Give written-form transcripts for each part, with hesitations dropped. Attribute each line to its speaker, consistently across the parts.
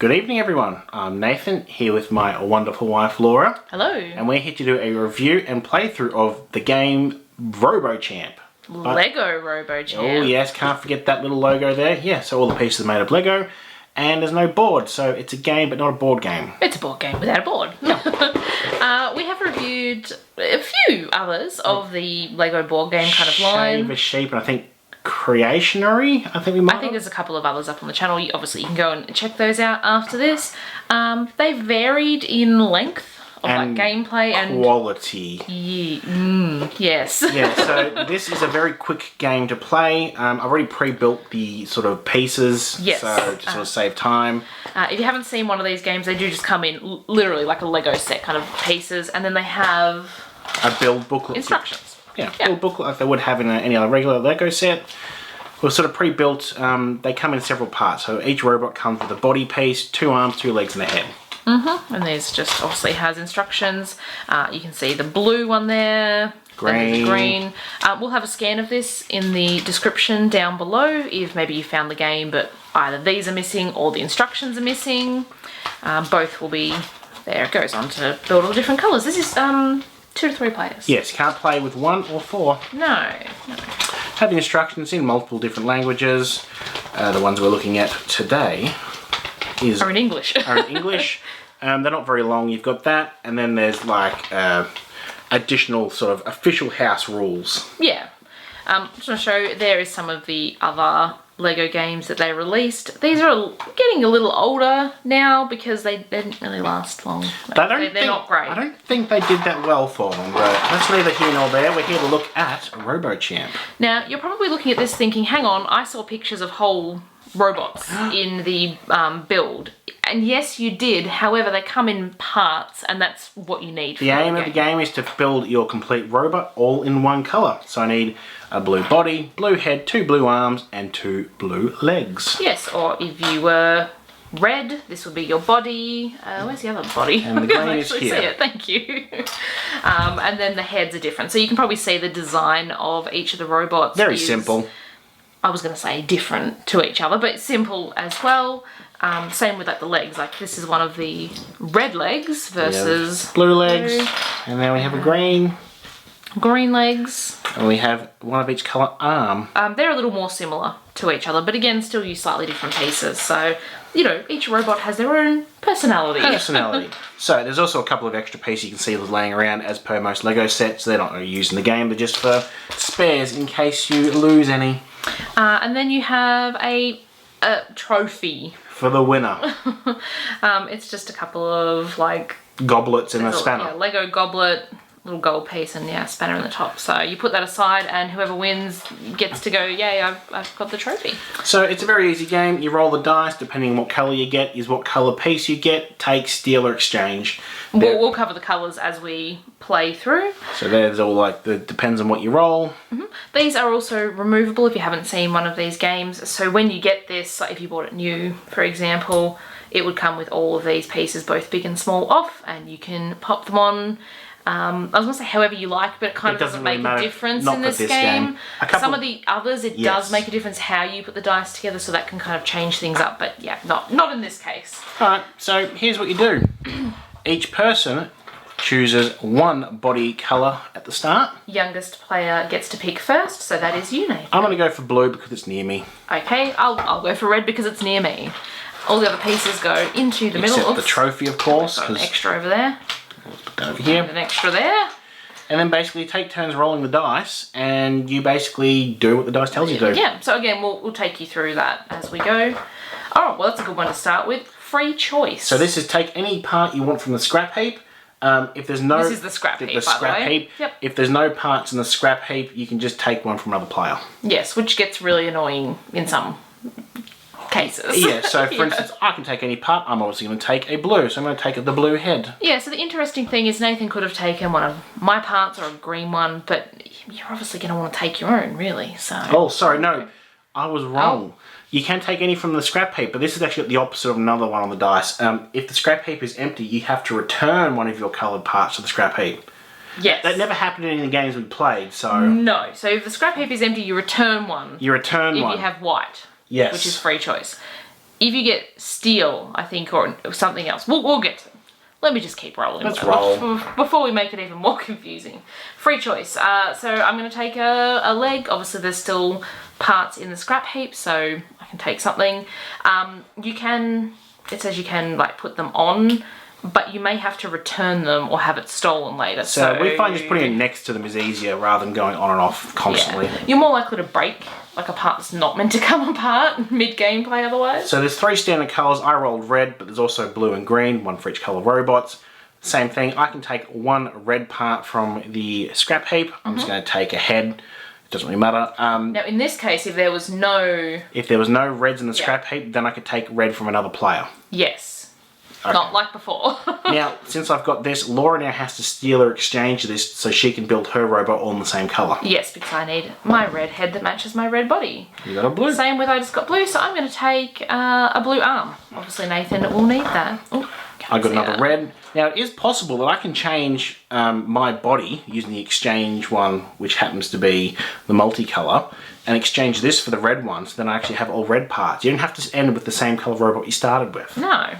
Speaker 1: Good evening, everyone. I'm Nathan, here with my wonderful wife, Laura.
Speaker 2: Hello.
Speaker 1: And we're here to do a review and playthrough of the game Robo Champ.
Speaker 2: Lego Robo Champ.
Speaker 1: Oh yes, can't forget that little logo there. Yeah, so all the pieces are made of Lego. And there's no board, so it's a game but not a board game.
Speaker 2: It's a board game without a board. We have reviewed a few others of the Lego board game kind of line.
Speaker 1: Shave a Sheep, and I think Creationary, I think we might.
Speaker 2: I think there's a couple of others up on the channel. Obviously, you can go and check those out after this. They varied in length of
Speaker 1: and
Speaker 2: like gameplay and
Speaker 1: quality.
Speaker 2: Yes.
Speaker 1: Yeah, so this is a very quick game to play. I've already pre-built the sort of pieces,
Speaker 2: yes.
Speaker 1: So to sort of save time.
Speaker 2: If you haven't seen one of these games, they do just come in literally like a Lego set kind of pieces, and then they have
Speaker 1: a build booklet.
Speaker 2: Instructions.
Speaker 1: Yeah, build booklet like they would have in any other regular Lego set. We're sort of pre-built. They come in several parts. So each robot comes with a body piece, 2 arms, 2 legs, and a head.
Speaker 2: And there's just obviously has instructions. You can see the blue one there. Green. We'll have a scan of this in the description down below if maybe you found the game but either these are missing or the instructions are missing. Both will be there. It goes on to build all different colours. This is 2 to 3 players.
Speaker 1: Yes, you can't play with 1 or 4.
Speaker 2: No.
Speaker 1: Have the instructions in multiple different languages. The ones we're looking at today
Speaker 2: are in English.
Speaker 1: They're not very long. You've got that, and then there's like additional sort of official house rules.
Speaker 2: Yeah. Just want to show there is some of the other Lego games that they released. These are getting a little older now because they didn't really last long. They're not great.
Speaker 1: I don't think they did that well for them, but that's neither here nor there. We're here to look at Robo Champ.
Speaker 2: Now, you're probably looking at this thinking, hang on, I saw pictures of whole robots in the build. And yes, you did. However, they come in parts, and that's what you need.
Speaker 1: The aim of the game is to build your complete robot all in one colour. So I need a blue body, blue head, 2 blue arms, and 2 blue legs.
Speaker 2: Yes, or if you were red, this would be your body. Where's the other body?
Speaker 1: And the green is here.
Speaker 2: See it. Thank you. And then the heads are different. So you can probably see the design of each of the robots.
Speaker 1: Very simple.
Speaker 2: I was going to say different to each other, but simple as well. Same with like the legs. Like this is one of the red legs versus
Speaker 1: blue legs, and then we have a
Speaker 2: green legs,
Speaker 1: and we have one of each colour arm.
Speaker 2: They're a little more similar to each other, but again, still use slightly different pieces. So you know, each robot has their own personality.
Speaker 1: So there's also a couple of extra pieces you can see laying around as per most Lego sets. They're not used in the game, but just for spares in case you lose any.
Speaker 2: And then you have a trophy
Speaker 1: for the winner.
Speaker 2: It's just a couple of like
Speaker 1: goblets and a spanner.
Speaker 2: Yeah, Lego goblet, little gold piece, and yeah, spanner in the top. So you put that aside, and whoever wins gets to go, yay, I've got the trophy.
Speaker 1: So it's a very easy game. You roll the dice, depending on what colour you get is what colour piece you get. Take, steal, or exchange.
Speaker 2: We'll cover the colours as we play through.
Speaker 1: So there's all like, depends on what you roll.
Speaker 2: These are also removable if you haven't seen one of these games. So when you get this, like if you bought it new, for example, it would come with all of these pieces, both big and small, off, and you can pop them on. I was going to say however you like, but it kind of doesn't make a difference in this game. Some of the others, it does make a difference how you put the dice together, so that can kind of change things up, but yeah, not in this case.
Speaker 1: Alright, so here's what you do. Each person chooses 1 body colour at the start.
Speaker 2: Youngest player gets to pick first, so that is you, Nathan.
Speaker 1: I'm going to go for blue because it's near me.
Speaker 2: Okay, I'll go for red because it's near me. All the other pieces go into the middle.
Speaker 1: Except the trophy, of course.
Speaker 2: Got an extra over there.
Speaker 1: Let's put that over here.
Speaker 2: And an extra there.
Speaker 1: And then basically take turns rolling the dice, and you basically do what the dice tells you to do.
Speaker 2: Yeah, so again, we'll take you through that as we go. Oh, well, that's a good one to start with. Free choice.
Speaker 1: So this is take any part you want from the scrap heap. If there's no...
Speaker 2: This is the scrap heap, by the way. Yep.
Speaker 1: If there's no parts in the scrap heap, you can just take one from another player.
Speaker 2: Yes, which gets really annoying in some cases.
Speaker 1: Yeah, so for instance, I can take any part. I'm obviously going to take a blue, so I'm going to take the blue head.
Speaker 2: Yeah, so the interesting thing is Nathan could have taken one of my parts or a green one, but you're obviously going to want to take your own, really, so...
Speaker 1: Oh, sorry, no. I was wrong. You can take any from the scrap heap, but this is actually the opposite of another one on the dice. If the scrap heap is empty, you have to return one of your coloured parts to the scrap heap.
Speaker 2: Yes.
Speaker 1: That never happened in any of the games we played, so...
Speaker 2: No. So if the scrap heap is empty, you return one.
Speaker 1: You return one.
Speaker 2: If you have white.
Speaker 1: Yes.
Speaker 2: Which is free choice. if you get steel, I think, or something else, we'll get to it. Let me just keep rolling.
Speaker 1: Let's roll.
Speaker 2: Before we make it even more confusing. Free choice. So I'm going to take a leg. Obviously, there's still parts in the scrap heap, so I can take something. It says you can like put them on, but you may have to return them or have it stolen later.
Speaker 1: So we find just putting it next to them is easier rather than going on and off constantly.
Speaker 2: Yeah. You're more likely to break like a part that's not meant to come apart mid-gameplay otherwise.
Speaker 1: So there's 3 standard colours. I rolled red, but there's also blue and green, 1 for each colour of robots. Same thing, I can take 1 red part from the scrap heap. I'm just going to take a head. It doesn't really matter.
Speaker 2: Now in this case, if there was no
Speaker 1: reds in the scrap heap, then I could take red from another player.
Speaker 2: Yes.
Speaker 1: Okay.
Speaker 2: Not like before.
Speaker 1: Now, since I've got this, Laura now has to steal or exchange this so she can build her robot all in the same colour.
Speaker 2: Yes, because I need my red head that matches my red body.
Speaker 1: You got a blue.
Speaker 2: Same with I just got blue, so I'm going to take a blue arm. Obviously Nathan will need that. Ooh,
Speaker 1: I got another red. Now, it is possible that I can change my body using the exchange one, which happens to be the multicolour, and exchange this for the red one, so then I actually have all red parts. You don't have to end with the same colour robot you started with.
Speaker 2: No.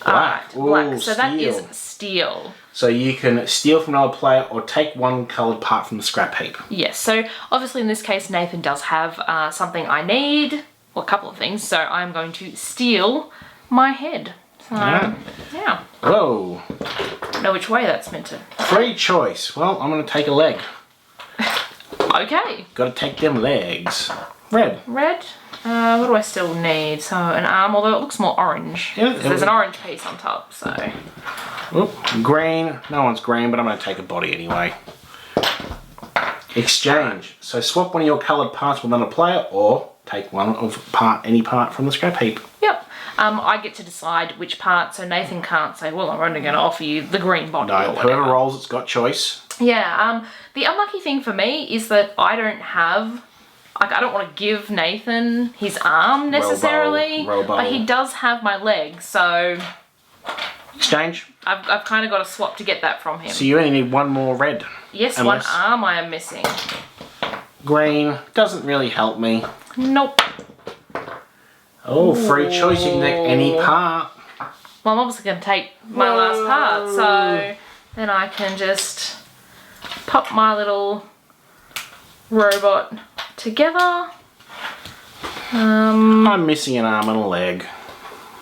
Speaker 1: Black.
Speaker 2: Alright, black.
Speaker 1: Ooh,
Speaker 2: So that is steel.
Speaker 1: So you can steal from another player or take 1 coloured part from the scrap heap.
Speaker 2: Yes, so obviously in this case Nathan does have something I need, well, a couple of things, so I'm going to steal my head. So, yeah.
Speaker 1: Whoa.
Speaker 2: I don't know which way that's meant to.
Speaker 1: Free choice. Well, I'm going to take a leg.
Speaker 2: Okay.
Speaker 1: Got to take them legs. Red.
Speaker 2: Red. What do I still need? So an arm, although it looks more orange.
Speaker 1: Yeah,
Speaker 2: There's an orange piece on top, so.
Speaker 1: Oop, green. No one's green, but I'm going to take a body anyway. Exchange. So swap one of your coloured parts with another player, or take any part from the scrap heap.
Speaker 2: Yep. I get to decide which part, so Nathan can't say, well, I'm only going to offer you the green body or whatever.
Speaker 1: Whoever rolls it's got choice.
Speaker 2: Yeah, the unlucky thing for me is that I don't have, like, I don't want to give Nathan his arm necessarily, but he does have my leg, so...
Speaker 1: Exchange.
Speaker 2: I've kind of got to swap to get that from him.
Speaker 1: So you only need 1 more red.
Speaker 2: Yes, 1 arm I am missing.
Speaker 1: Green doesn't really help me.
Speaker 2: Nope.
Speaker 1: Oh, free choice, you can take any part.
Speaker 2: Well, I'm obviously going to take my last part, so then I can just pop my little robot together.
Speaker 1: I'm missing an arm and a leg.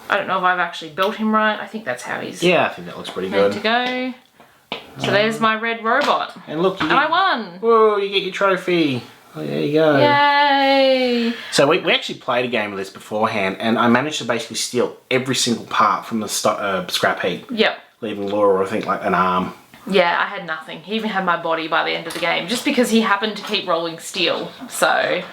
Speaker 2: I don't know if I've actually built him right. I think that's how he's
Speaker 1: Yeah, I think that looks pretty
Speaker 2: meant
Speaker 1: good.
Speaker 2: to go. So there's my red robot.
Speaker 1: And look, you
Speaker 2: And I won!
Speaker 1: Whoa, you get your trophy. Oh, there you go.
Speaker 2: Yay!
Speaker 1: So we actually played a game of this beforehand, and I managed to basically steal every single part from the scrap heap.
Speaker 2: Yep.
Speaker 1: Leaving Laura, I think, like an arm.
Speaker 2: Yeah, I had nothing. He even had my body by the end of the game, just because he happened to keep rolling steel, so...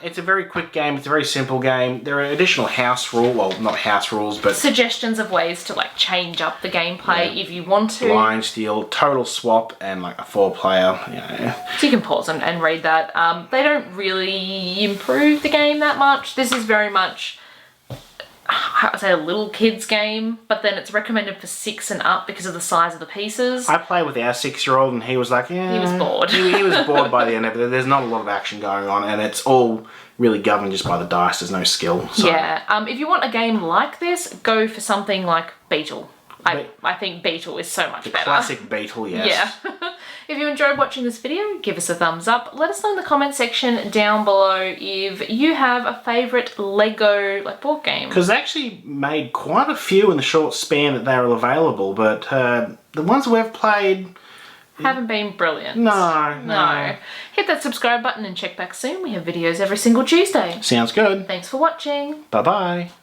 Speaker 1: It's a very quick game, it's a very simple game. There are additional house rules, well, not house rules, but...
Speaker 2: suggestions of ways to, like, change up the gameplay if you want to.
Speaker 1: Blind steal, total swap, and like a 4-player, you know.
Speaker 2: So you can pause and read that. They don't really improve the game that much. This is very much... I'd say a little kid's game, but then it's recommended for 6 and up because of the size of the pieces.
Speaker 1: I played with our 6-year-old and he was like, yeah...
Speaker 2: He was bored.
Speaker 1: he was bored by the end of it. There's not a lot of action going on and it's all really governed just by the dice. There's no skill. So.
Speaker 2: Yeah. If you want a game like this, go for something like Beetle. I think Beetle is so much better.
Speaker 1: Classic Beetle, yes.
Speaker 2: Yeah. If you enjoyed watching this video, give us a thumbs up. Let us know in the comment section down below if you have a favourite Lego board game.
Speaker 1: Because they actually made quite a few in the short span that they were available, but the ones we've played...
Speaker 2: haven't been brilliant.
Speaker 1: No.
Speaker 2: Hit that subscribe button and check back soon. We have videos every single Tuesday.
Speaker 1: Sounds good.
Speaker 2: Thanks for watching.
Speaker 1: Bye-bye.